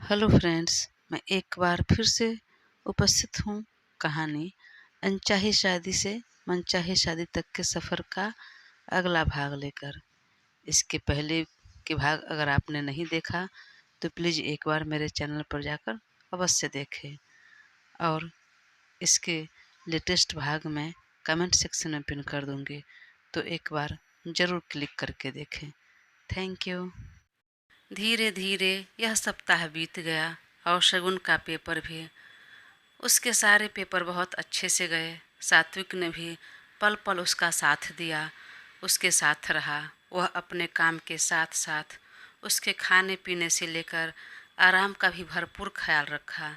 Hello friends, मैं एक बार फिर से उपस्थित हूँ कहानी अनचाही शादी से मनचाही शादी तक के सफ़र का अगला भाग लेकर। इसके पहले के भाग अगर आपने नहीं देखा तो प्लीज़ एक बार मेरे चैनल पर जाकर अवश्य देखें और इसके लेटेस्ट भाग मैं कमेंट सेक्शन में पिन कर दूँगी, तो एक बार ज़रूर क्लिक करके देखें। Thank you. धीरे धीरे यह सप्ताह बीत गया और शगुन का पेपर भी। उसके सारे पेपर बहुत अच्छे से गए। सात्विक ने भी पल पल उसका साथ दिया, उसके साथ रहा। वह अपने काम के साथ साथ उसके खाने पीने से लेकर आराम का भी भरपूर ख्याल रखा,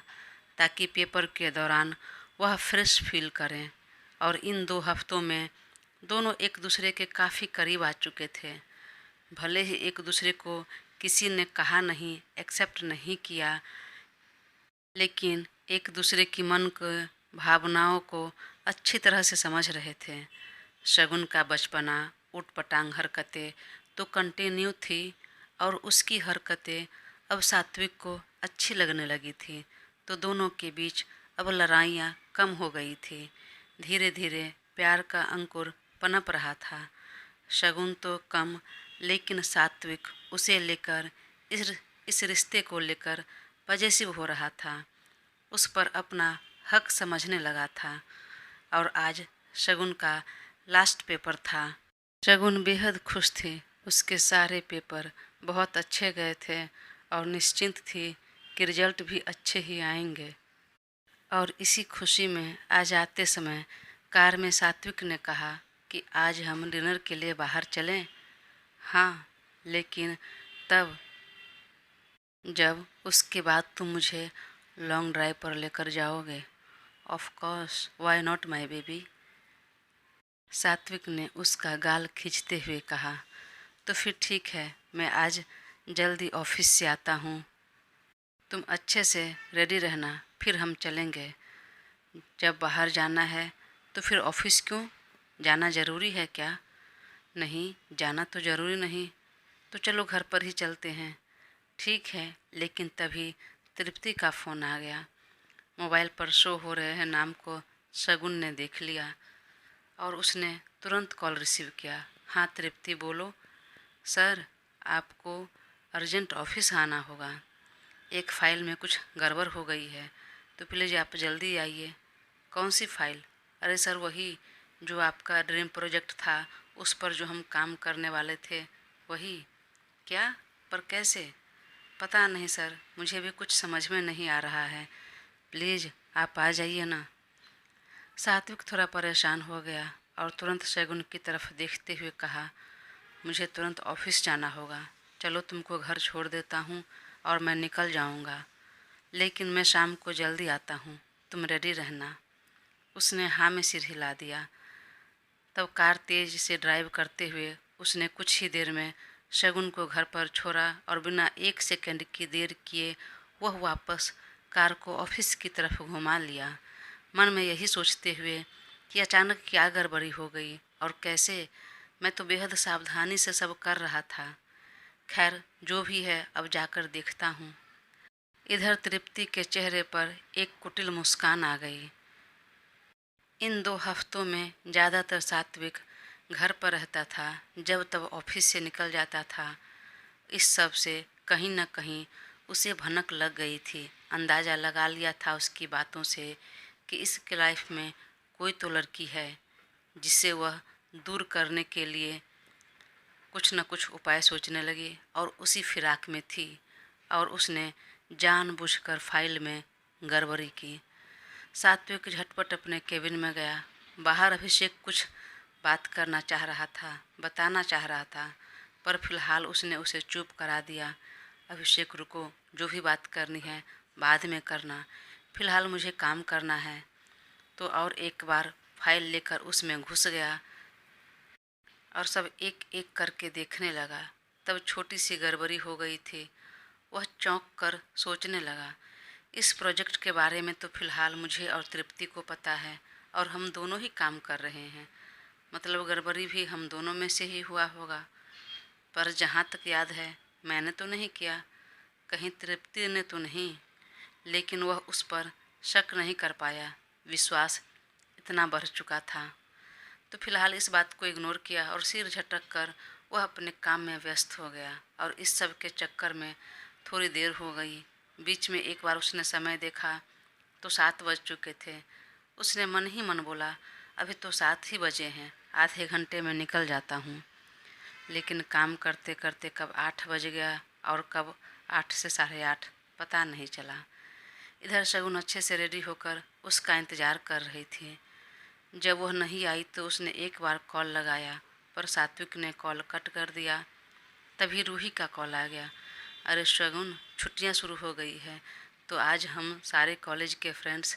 ताकि पेपर के दौरान वह फ्रेश फील करें। और इन 2 हफ्तों में दोनों एक दूसरे के काफ़ी करीब आ चुके थे। भले ही एक दूसरे को किसी ने कहा नहीं, एक्सेप्ट नहीं किया, लेकिन एक दूसरे की मन को, भावनाओं को अच्छी तरह से समझ रहे थे। शगुन का बचपना, उटपटांग हरकतें तो कंटिन्यू थी और उसकी हरकतें अब सात्विक को अच्छी लगने लगी थी, तो दोनों के बीच अब लड़ाइयाँ कम हो गई थी। धीरे धीरे प्यार का अंकुर पनप रहा था। शगुन तो कम, लेकिन सात्विक उसे लेकर, इस इस रिश्ते को लेकर पजेसिव हो रहा था। उस पर अपना हक समझने लगा था। और आज शगुन का लास्ट पेपर था। शगुन बेहद खुश थी। उसके सारे पेपर बहुत अच्छे गए थे और निश्चिंत थी कि रिजल्ट भी अच्छे ही आएंगे। और इसी खुशी में आज आते समय कार में सात्विक ने कहा कि आज हम डिनर के लिए बाहर चलें। हाँ, लेकिन तब जब उसके बाद तुम मुझे लॉन्ग ड्राइव पर लेकर जाओगे। Of course, why not my baby. सात्विक ने उसका गाल खींचते हुए कहा। तो फिर ठीक है, मैं आज जल्दी ऑफिस से आता हूँ। तुम अच्छे से रेडी रहना, फिर हम चलेंगे। जब बाहर जाना है तो फिर ऑफिस क्यों? जाना ज़रूरी है क्या? नहीं, जाना तो ज़रूरी नहीं। तो चलो घर पर ही चलते हैं। ठीक है, लेकिन तभी तृप्ति का फ़ोन आ गया। मोबाइल पर शो हो रहे हैं नाम को शगुन ने देख लिया और उसने तुरंत कॉल रिसीव किया। हाँ तृप्ति, बोलो। सर, आपको अर्जेंट ऑफिस आना होगा। एक फ़ाइल में कुछ गड़बड़ हो गई है, तो प्लीज़ आप जल्दी आइए। कौन सी फ़ाइल? अरे सर, वही जो आपका ड्रीम प्रोजेक्ट था, उस पर जो हम काम करने वाले थे, वही। क्या? पर कैसे? पता नहीं सर, मुझे भी कुछ समझ में नहीं आ रहा है। प्लीज़ आप आ जाइए ना। सात्विक थोड़ा परेशान हो गया और तुरंत शगुन की तरफ देखते हुए कहा, मुझे तुरंत ऑफिस जाना होगा। चलो तुमको घर छोड़ देता हूँ और मैं निकल जाऊँगा, लेकिन मैं शाम को जल्दी आता हूँ, तुम रेडी रहना। उसने हाँ में सिर हिला दिया। तब कार तेज से ड्राइव करते हुए उसने कुछ ही देर में शगुन को घर पर छोड़ा और बिना 1 सेकंड की देर किए वह वापस कार को ऑफिस की तरफ घुमा लिया, मन में यही सोचते हुए कि अचानक क्या गड़बड़ी हो गई और कैसे। मैं तो बेहद सावधानी से सब कर रहा था। खैर, जो भी है, अब जाकर देखता हूँ। इधर तृप्ति के चेहरे पर एक कुटिल मुस्कान आ गई। इन 2 हफ्तों में ज़्यादातर सात्विक घर पर रहता था, जब तब ऑफिस से निकल जाता था। इस सब से कहीं न कहीं उसे भनक लग गई थी। अंदाज़ा लगा लिया था उसकी बातों से कि इसके लाइफ में कोई तो लड़की है जिसे वह दूर करने के लिए कुछ न कुछ उपाय सोचने लगी, और उसी फिराक में थी और उसने जानबूझकर फाइल में गड़बड़ी की। सात्विक झटपट अपने केबिन में गया। बाहर अभिषेक कुछ बात करना चाह रहा था, बताना चाह रहा था, पर फिलहाल उसने उसे चुप करा दिया। अभिषेक, रुको, जो भी बात करनी है बाद में करना, फिलहाल मुझे काम करना है। तो और एक बार फाइल लेकर उसमें घुस गया और सब एक एक करके देखने लगा। तब छोटी सी गड़बड़ी हो गई थी। वह चौंक कर सोचने लगा, इस प्रोजेक्ट के बारे में तो फ़िलहाल मुझे और तृप्ति को पता है और हम दोनों ही काम कर रहे हैं, मतलब गड़बड़ी भी हम दोनों में से ही हुआ होगा। पर जहाँ तक याद है, मैंने तो नहीं किया। कहीं तृप्ति ने तो नहीं, लेकिन वह उस पर शक नहीं कर पाया, विश्वास इतना बढ़ चुका था। तो फिलहाल इस बात को इग्नोर किया और सिर झटक कर वह अपने काम में व्यस्त हो गया। और इस सब के चक्कर में थोड़ी देर हो गई। बीच में एक बार उसने समय देखा तो 7 बज चुके थे। उसने मन ही मन बोला, अभी तो 7 ही बजे हैं, आधे घंटे में निकल जाता हूँ। लेकिन काम करते करते कब 8 बज गया और कब 8 से 8:30 पता नहीं चला। इधर शगुन अच्छे से रेडी होकर उसका इंतज़ार कर रही थी। जब वह नहीं आई तो उसने एक बार कॉल लगाया, पर सात्विक ने कॉल कट कर दिया। तभी रूही का कॉल आ गया, अरे शगुन, छुट्टियां शुरू हो गई है तो आज हम सारे कॉलेज के फ्रेंड्स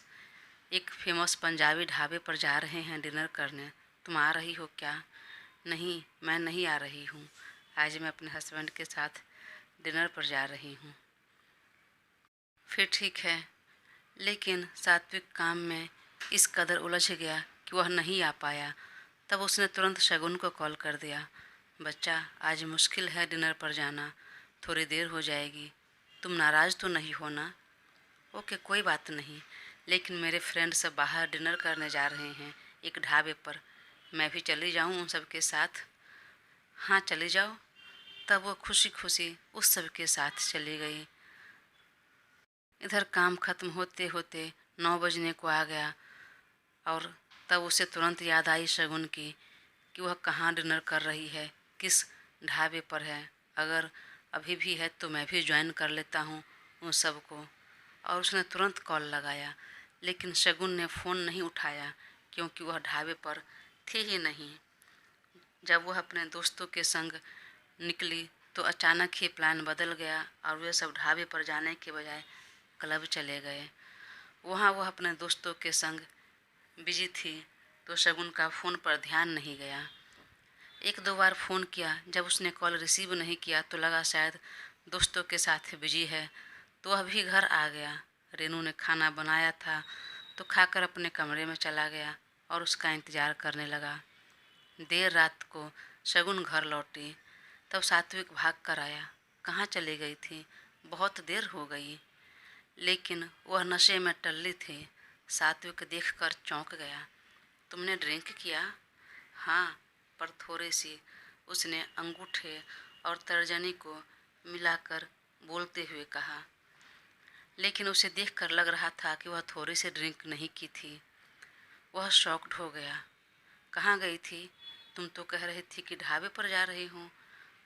एक फेमस पंजाबी ढाबे पर जा रहे हैं डिनर करने, तुम आ रही हो क्या? नहीं, मैं नहीं आ रही हूँ, आज मैं अपने हस्बैंड के साथ डिनर पर जा रही हूँ। फिर ठीक है। लेकिन सात्विक काम में इस कदर उलझ गया कि वह नहीं आ पाया। तब उसने तुरंत शगुन को कॉल कर दिया, बच्चा, आज मुश्किल है डिनर पर जाना, थोड़ी देर हो जाएगी, तुम नाराज़ तो नहीं हो ना? ओके, कोई बात नहीं, लेकिन मेरे फ्रेंड सब बाहर डिनर करने जा रहे हैं एक ढाबे पर, मैं भी चली जाऊँ उन सब के साथ? हाँ, चली जाओ। तब वो खुशी खुशी उस सब के साथ चली गई। इधर काम खत्म होते होते 9 बजने को आ गया और तब उसे तुरंत याद आई शगुन की कि वह कहाँ डिनर कर रही है, किस ढाबे पर है। अगर अभी भी है तो मैं भी ज्वाइन कर लेता हूँ उन सबको। और उसने तुरंत कॉल लगाया, लेकिन शगुन ने फ़ोन नहीं उठाया क्योंकि वह ढाबे पर थी ही नहीं। जब वह अपने दोस्तों के संग निकली तो अचानक ही प्लान बदल गया और वे सब ढाबे पर जाने के बजाय क्लब चले गए। वहाँ वह अपने दोस्तों के संग बिजी थी तो शगुन का फ़ोन पर ध्यान नहीं गया। 1-2 बार फ़ोन किया, जब उसने कॉल रिसीव नहीं किया तो लगा शायद दोस्तों के साथ बिजी है, तो वह भी घर आ गया। रेनू ने खाना बनाया था तो खाकर अपने कमरे में चला गया और उसका इंतज़ार करने लगा। देर रात को शगुन घर लौटी तब सात्विक भाग कर आया। कहाँ चली गई थी, बहुत देर हो गई। लेकिन वह नशे में टल्ली थी। सात्विक देखकर चौंक गया, तुमने ड्रिंक किया? हाँ, पर थोड़ी सी, उसने अंगूठे और तर्जनी को मिलाकर बोलते हुए कहा। लेकिन उसे देखकर लग रहा था कि वह थोड़ी सी ड्रिंक नहीं की थी। वह शॉक्ड हो गया। कहाँ गई थी? तुम तो कह रही थी कि ढाबे पर जा रही हूँ,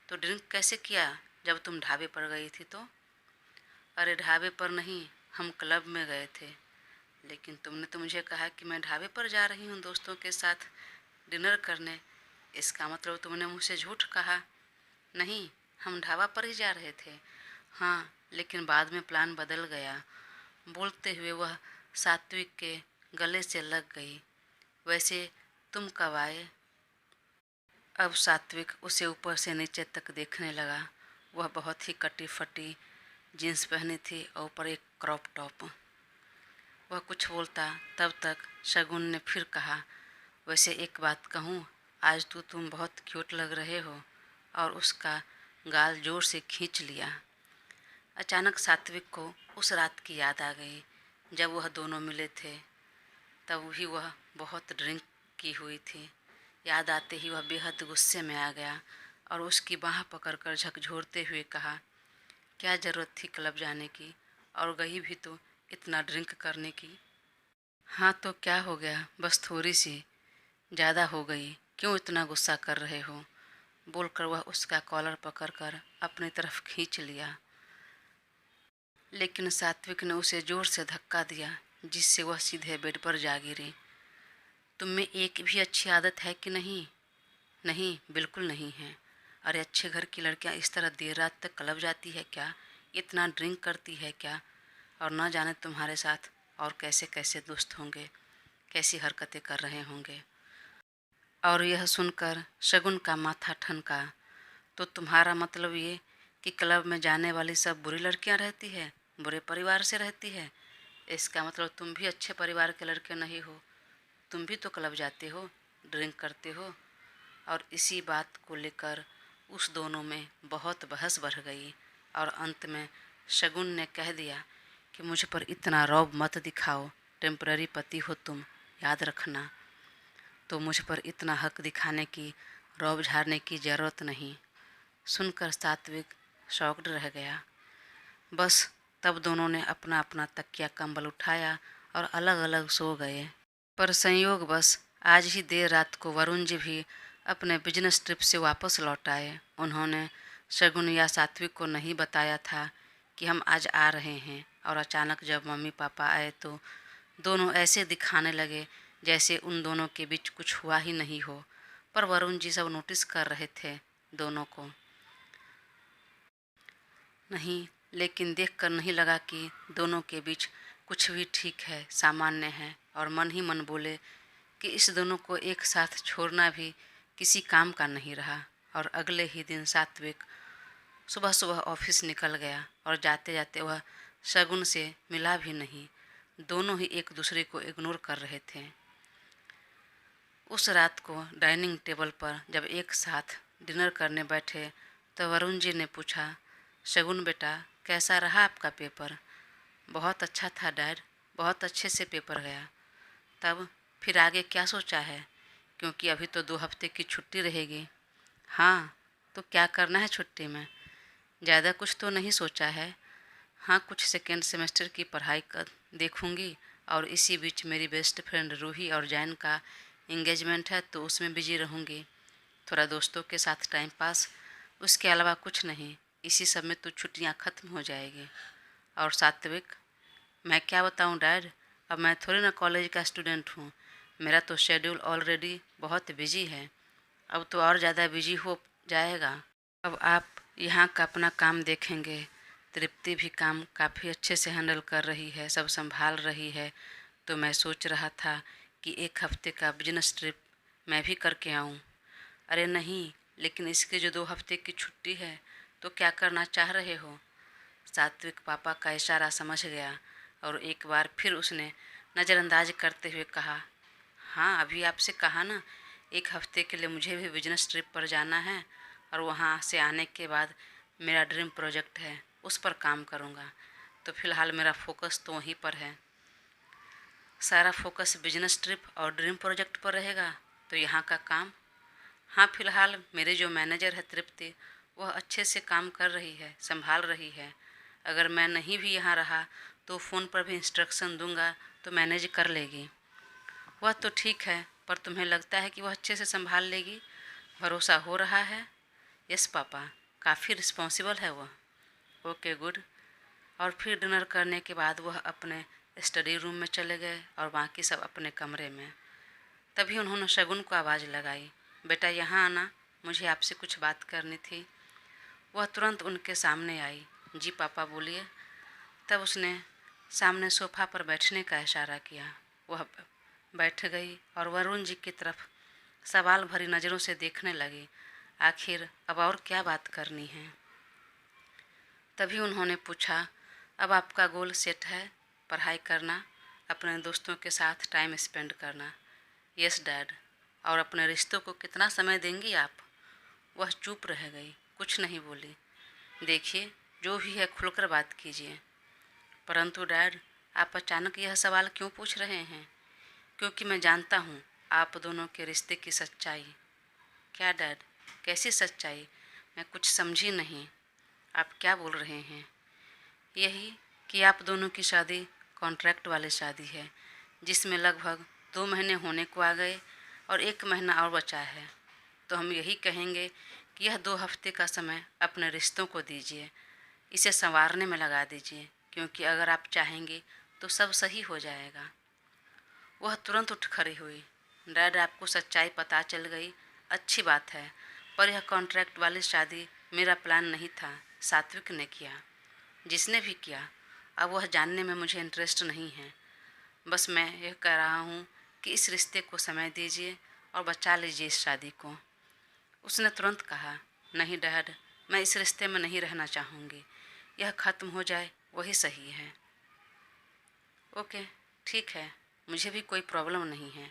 तो ड्रिंक कैसे किया जब तुम ढाबे पर गई थी तो? अरे ढाबे पर नहीं, हम क्लब में गए थे। लेकिन तुमने तो मुझे कहा कि मैं ढाबे पर जा रही हूँ दोस्तों के साथ डिनर करने, इसका मतलब तुमने मुझसे झूठ कहा। नहीं, हम ढाबा पर ही जा रहे थे। हाँ, लेकिन बाद में प्लान बदल गया। बोलते हुए वह सात्विक के गले से लग गई। वैसे तुम कब आए? अब सात्विक उसे ऊपर से नीचे तक देखने लगा। वह बहुत ही कटी फटी जीन्स पहनी थी और ऊपर एक क्रॉप टॉप। वह कुछ बोलता तब तक शगुन ने फिर कहा, वैसे एक बात कहूँ, आज तो तुम बहुत क्यूट लग रहे हो। और उसका गाल जोर से खींच लिया। अचानक सात्विक को उस रात की याद आ गई जब वह दोनों मिले थे। तब भी वह बहुत ड्रिंक की हुई थी। याद आते ही वह बेहद गुस्से में आ गया और उसकी बाह पकड़कर झकझोरते हुए कहा, क्या ज़रूरत थी क्लब जाने की, और गई भी तो इतना ड्रिंक करने की। हाँ तो क्या हो गया, बस थोड़ी सी ज़्यादा हो गई, क्यों इतना गुस्सा कर रहे हो? बोलकर वह उसका कॉलर पकड़कर अपनी तरफ खींच लिया। लेकिन सात्विक ने उसे जोर से धक्का दिया जिससे वह सीधे बेड पर जा गिरी। तुम में एक भी अच्छी आदत है कि नहीं? नहीं, बिल्कुल नहीं है। अरे अच्छे घर की लड़कियां इस तरह देर रात तक क्लब जाती है क्या? इतना ड्रिंक करती है क्या? और न जाने तुम्हारे साथ और कैसे कैसे दोस्त होंगे, कैसी हरकतें कर रहे होंगे। और यह सुनकर शगुन का माथा ठनका। तो तुम्हारा मतलब ये कि क्लब में जाने वाली सब बुरी लड़कियां रहती है, बुरे परिवार से रहती है? इसका मतलब तुम भी अच्छे परिवार के लड़के नहीं हो, तुम भी तो क्लब जाते हो, ड्रिंक करते हो। और इसी बात को लेकर उस दोनों में बहुत बहस बढ़ गई और अंत में शगुन ने कह दिया कि मुझ पर इतना रौब मत दिखाओ, टेम्पररी पति हो तुम, याद रखना। तो मुझ पर इतना हक दिखाने की, रौब झाड़ने की ज़रूरत नहीं। सुनकर सात्विक शॉक्ड रह गया। बस तब दोनों ने अपना अपना तकिया कंबल उठाया और अलग अलग सो गए। पर संयोग बस आज ही देर रात को वरुण जी भी अपने बिजनेस ट्रिप से वापस लौट आए। उन्होंने शगुन या सात्विक को नहीं बताया था कि हम आज आ रहे हैं, और अचानक जब मम्मी पापा आए तो दोनों ऐसे दिखाने लगे जैसे उन दोनों के बीच कुछ हुआ ही नहीं हो। पर वरुण जी सब नोटिस कर रहे थे दोनों को। नहीं, लेकिन देखकर नहीं लगा कि दोनों के बीच कुछ भी ठीक है, सामान्य है, और मन ही मन बोले कि इस दोनों को एक साथ छोड़ना भी किसी काम का नहीं रहा। और अगले ही दिन सात्विक सुबह सुबह ऑफिस निकल गया और जाते जाते वह शगुन से मिला भी नहीं। दोनों ही एक दूसरे को इग्नोर कर रहे थे। उस रात को डाइनिंग टेबल पर जब एक साथ डिनर करने बैठे तो वरुण जी ने पूछा, शगुन बेटा, कैसा रहा आपका पेपर? बहुत अच्छा था डैड, बहुत अच्छे से पेपर गया। तब फिर आगे क्या सोचा है? क्योंकि अभी तो 2 हफ्ते की छुट्टी रहेगी। हाँ, तो क्या करना है छुट्टी में? ज़्यादा कुछ तो नहीं सोचा है। हाँ, कुछ सेकेंड सेमेस्टर की पढ़ाई कर देखूँगी, और इसी बीच मेरी बेस्ट फ्रेंड रूही और जैन का इंगेजमेंट है तो उसमें बिजी रहूँगी। थोड़ा दोस्तों के साथ टाइम पास, उसके अलावा कुछ नहीं। इसी सब में तो छुट्टियाँ ख़त्म हो जाएगी। और सात्विक, मैं क्या बताऊँ डैड, अब मैं थोड़ी ना कॉलेज का स्टूडेंट हूँ। मेरा तो शेड्यूल ऑलरेडी बहुत बिजी है, अब तो और ज़्यादा बिजी हो जाएगा। अब आप यहाँ का अपना काम देखेंगे। तृप्ति भी काम काफ़ी अच्छे से हैंडल कर रही है, सब संभाल रही है। तो मैं सोच रहा था कि 1 हफ्ते का बिजनेस ट्रिप मैं भी करके आऊँ। अरे नहीं, लेकिन इसके जो 2 हफ्ते की छुट्टी है तो क्या करना चाह रहे हो? सात्विक पापा का इशारा समझ गया और एक बार फिर उसने नज़रअंदाज करते हुए कहा, हाँ, अभी आपसे कहा ना, 1 हफ्ते के लिए मुझे भी बिजनेस ट्रिप पर जाना है, और वहाँ से आने के बाद मेरा ड्रीम प्रोजेक्ट है, उस पर काम करूँगा। तो फिलहाल मेरा फोकस तो वहीं पर है। सारा फोकस बिजनेस ट्रिप और ड्रीम प्रोजेक्ट पर रहेगा, तो यहाँ का काम? हाँ, फिलहाल मेरे जो मैनेजर है तृप्ति, वह अच्छे से काम कर रही है, संभाल रही है। अगर मैं नहीं भी यहाँ रहा तो फ़ोन पर भी इंस्ट्रक्शन दूंगा तो मैनेज कर लेगी। वह तो ठीक है, पर तुम्हें लगता है कि वह अच्छे से संभाल लेगी? भरोसा हो रहा है? यस पापा, काफ़ी रिस्पॉन्सिबल है वह। Okay good. और फिर डिनर करने के बाद वह अपने स्टडी रूम में चले गए और बाकी सब अपने कमरे में। तभी उन्होंने शगुन को आवाज़ लगाई, बेटा यहाँ आना, मुझे आपसे कुछ बात करनी थी। वह तुरंत उनके सामने आई। जी पापा, बोलिए। तब उसने सामने सोफ़ा पर बैठने का इशारा किया। वह बैठ गई और वरुण जी की तरफ सवाल भरी नज़रों से देखने लगी। आखिर अब और क्या बात करनी है? तभी उन्होंने पूछा, अब आपका गोल सेट है? पढ़ाई करना, अपने दोस्तों के साथ टाइम स्पेंड करना? Yes dad. और अपने रिश्तों को कितना समय देंगी आप? वह चुप रह गई, कुछ नहीं बोली। देखिए, जो भी है खुलकर बात कीजिए। परंतु डैड, आप अचानक यह सवाल क्यों पूछ रहे हैं? क्योंकि मैं जानता हूँ आप दोनों के रिश्ते की सच्चाई। क्या डैड, कैसी सच्चाई? मैं कुछ समझी नहीं। आप क्या बोल रहे हैं? यही कि आप दोनों की शादी कॉन्ट्रैक्ट वाली शादी है, जिसमें लगभग 2 महीने होने को आ गए और 1 महीना और बचा है। तो हम यही कहेंगे कि यह 2 हफ्ते का समय अपने रिश्तों को दीजिए, इसे संवारने में लगा दीजिए, क्योंकि अगर आप चाहेंगे तो सब सही हो जाएगा। वह तुरंत उठ खड़ी हुई। डैड, आपको सच्चाई पता चल गई, अच्छी बात है, पर यह कॉन्ट्रैक्ट वाली शादी मेरा प्लान नहीं था, सात्विक ने किया। जिसने भी किया, अब वह जानने में मुझे इंटरेस्ट नहीं है। बस मैं यह कह रहा हूँ कि इस रिश्ते को समय दीजिए और बचा लीजिए इस शादी को। उसने तुरंत कहा, नहीं डैड, मैं इस रिश्ते में नहीं रहना चाहूँगी। यह ख़त्म हो जाए वही सही है। ओके, ठीक है, मुझे भी कोई प्रॉब्लम नहीं है।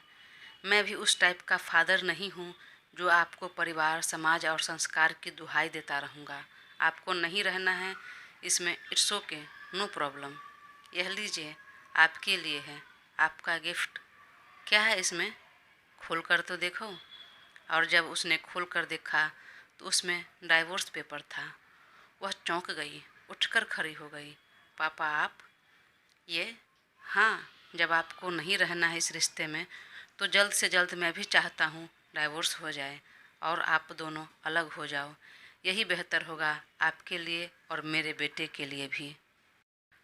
मैं भी उस टाइप का फादर नहीं हूँ जो आपको परिवार, समाज और संस्कार की दुहाई देता रहूँगा। आपको नहीं रहना है, इसमें इट्स ओके, नो प्रॉब्लम। यह लीजिए, आपके लिए है, आपका गिफ्ट। क्या है इसमें? खोल कर तो देखो। और जब उसने खोल कर देखा तो उसमें डाइवोर्स पेपर था। वह चौंक गई, उठकर खड़ी हो गई। पापा आप? ये? हाँ, जब आपको नहीं रहना है इस रिश्ते में तो जल्द से जल्द मैं भी चाहता हूँ डाइवोर्स हो जाए और आप दोनों अलग हो जाओ। यही बेहतर होगा आपके लिए और मेरे बेटे के लिए भी।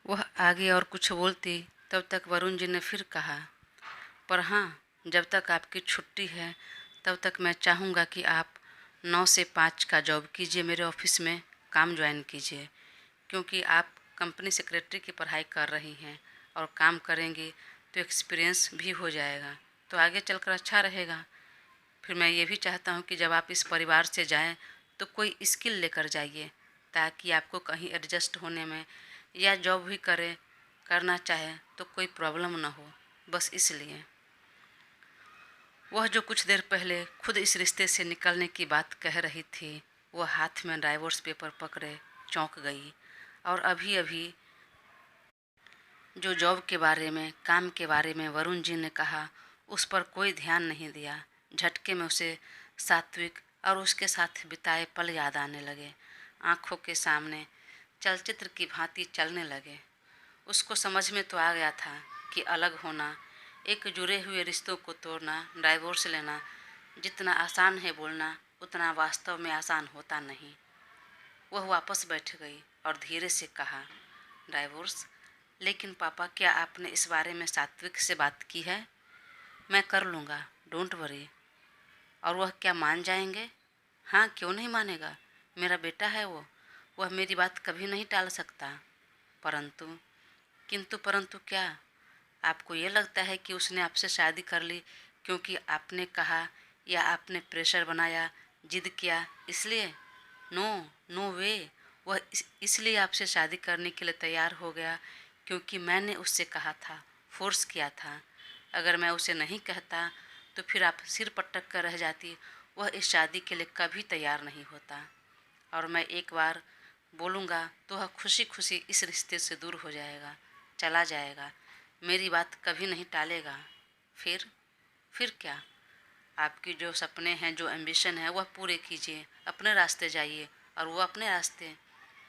वह आगे और कुछ बोलती तब तक वरुण जी ने फिर कहा, पर हाँ, जब तक आपकी छुट्टी है तब तक मैं चाहूँगा कि आप 9 से 5 का जॉब कीजिए, मेरे ऑफिस में काम ज्वाइन कीजिए, क्योंकि आप कंपनी सेक्रेटरी की पढ़ाई कर रही हैं और काम करेंगी तो एक्सपीरियंस भी हो जाएगा, तो आगे चलकर अच्छा रहेगा। फिर मैं ये भी चाहता हूँ कि जब आप इस परिवार से जाएं तो कोई स्किल लेकर जाइए, ताकि आपको कहीं एडजस्ट होने में या जॉब भी करना चाहे तो कोई प्रॉब्लम ना हो। बस इसलिए वह जो कुछ देर पहले खुद इस रिश्ते से निकलने की बात कह रही थी, वह हाथ में डाइवोर्स पेपर पकड़े चौंक गई। और अभी अभी जो जॉब के बारे में, काम के बारे में वरुण जी ने कहा, उस पर कोई ध्यान नहीं दिया। झटके में उसे सात्विक और उसके साथ बिताए पल याद आने लगे। आंखों के सामने चलचित्र की भांति चलने लगे। उसको समझ में तो आ गया था कि अलग होना, एक जुड़े हुए रिश्तों को तोड़ना, डाइवोर्स लेना जितना आसान है बोलना, उतना वास्तव में आसान होता नहीं। वह वापस बैठ गई और धीरे से कहा, डाइवोर्स? लेकिन पापा, क्या आपने इस बारे में सात्विक से बात की है? मैं कर लूँगा, डोंट वरी। और वह क्या मान जाएंगे? हाँ, क्यों नहीं मानेगा? मेरा बेटा है वो, वह मेरी बात कभी नहीं टाल सकता। परंतु, किंतु परंतु क्या? आपको ये लगता है कि उसने आपसे शादी कर ली क्योंकि आपने कहा या आपने प्रेशर बनाया, जिद किया इसलिए? नो, नो वे। वह इसलिए आपसे शादी करने के लिए तैयार हो गया क्योंकि मैंने उससे कहा था, फोर्स किया था। अगर मैं उसे नहीं कहता तो फिर आप सिर पटक कर रह जाती। वह इस शादी के लिए कभी तैयार नहीं होता, और मैं एक बार बोलूँगा तो वह खुशी खुशी इस रिश्ते से दूर हो जाएगा, चला जाएगा, मेरी बात कभी नहीं टालेगा। फिर क्या? आपकी जो सपने हैं, जो एम्बिशन है, वह पूरे कीजिए, अपने रास्ते जाइए और वो अपने रास्ते।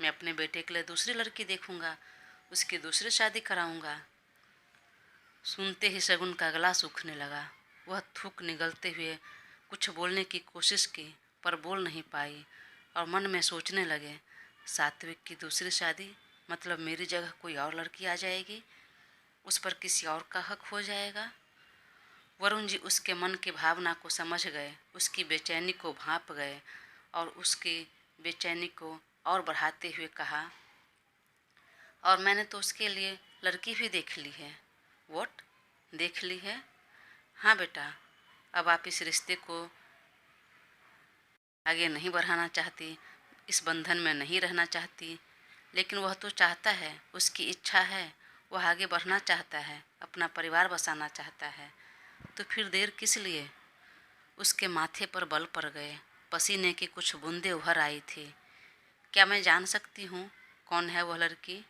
मैं अपने बेटे के लिए दूसरी लड़की देखूंगा, उसकी दूसरी शादी कराऊंगा। सुनते ही शगुन का गला सूखने लगा। वह थूक निगलते हुए कुछ बोलने की कोशिश की पर बोल नहीं पाई और मन में सोचने लगे, सात्विक की दूसरी शादी मतलब मेरी जगह कोई और लड़की आ जाएगी, उस पर किसी और का हक हो जाएगा। वरुण जी उसके मन की भावना को समझ गए, उसकी बेचैनी को भांप गए और उसकी बेचैनी को और बढ़ाते हुए कहा, और मैंने तो उसके लिए लड़की भी देख ली है। व्हाट? देख ली है? हाँ बेटा, अब आप इस रिश्ते को आगे नहीं बढ़ाना चाहती, इस बंधन में नहीं रहना चाहती, लेकिन वह तो चाहता है, उसकी इच्छा है, वह आगे बढ़ना चाहता है, अपना परिवार बसाना चाहता है, तो फिर देर किस लिए? उसके माथे पर बल पड़ गए, पसीने की कुछ बूंदें उभर आई थी। क्या मैं जान सकती हूँ कौन है वह लड़की?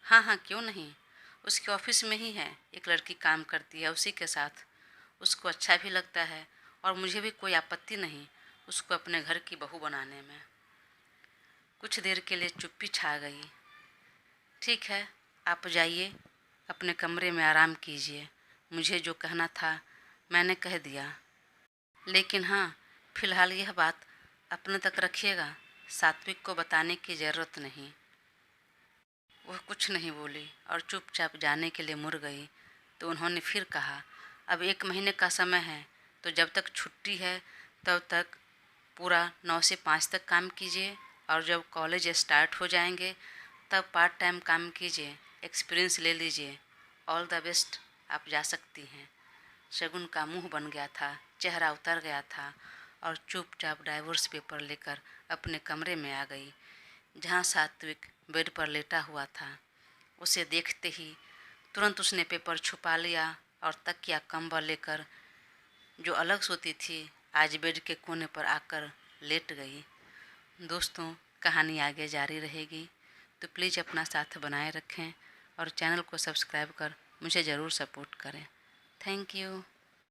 हाँ हाँ, क्यों नहीं, उसके ऑफिस में ही है, एक लड़की काम करती है उसी के साथ। उसको अच्छा भी लगता है और मुझे भी कोई आपत्ति नहीं उसको अपने घर की बहू बनाने में। कुछ देर के लिए चुप्पी छा गई। ठीक है, आप जाइए, अपने कमरे में आराम कीजिए। मुझे जो कहना था मैंने कह दिया, लेकिन हाँ, फिलहाल यह बात अपने तक रखिएगा, सात्विक को बताने की ज़रूरत नहीं। वह कुछ नहीं बोली और चुपचाप जाने के लिए मुड़ गई। तो उन्होंने फिर कहा, अब 1 महीने का समय है, तो जब तक छुट्टी है तब तक पूरा 9 से 5 तक काम कीजिए, और जब कॉलेज स्टार्ट हो जाएंगे तब पार्ट टाइम काम कीजिए, एक्सपीरियंस ले लीजिए। ऑल द बेस्ट, आप जा सकती हैं। शगुन का मुंह बन गया था, चेहरा उतर गया था और चुपचाप डाइवोर्स पेपर लेकर अपने कमरे में आ गई, जहाँ सात्विक बेड पर लेटा हुआ था। उसे देखते ही तुरंत उसने पेपर छुपा लिया और तकिया कंबल लेकर, जो अलग सोती थी, आज बेड के कोने पर आकर लेट गई। दोस्तों, कहानी आगे जारी रहेगी, तो प्लीज़ अपना साथ बनाए रखें और चैनल को सब्सक्राइब कर मुझे ज़रूर सपोर्ट करें। Thank you.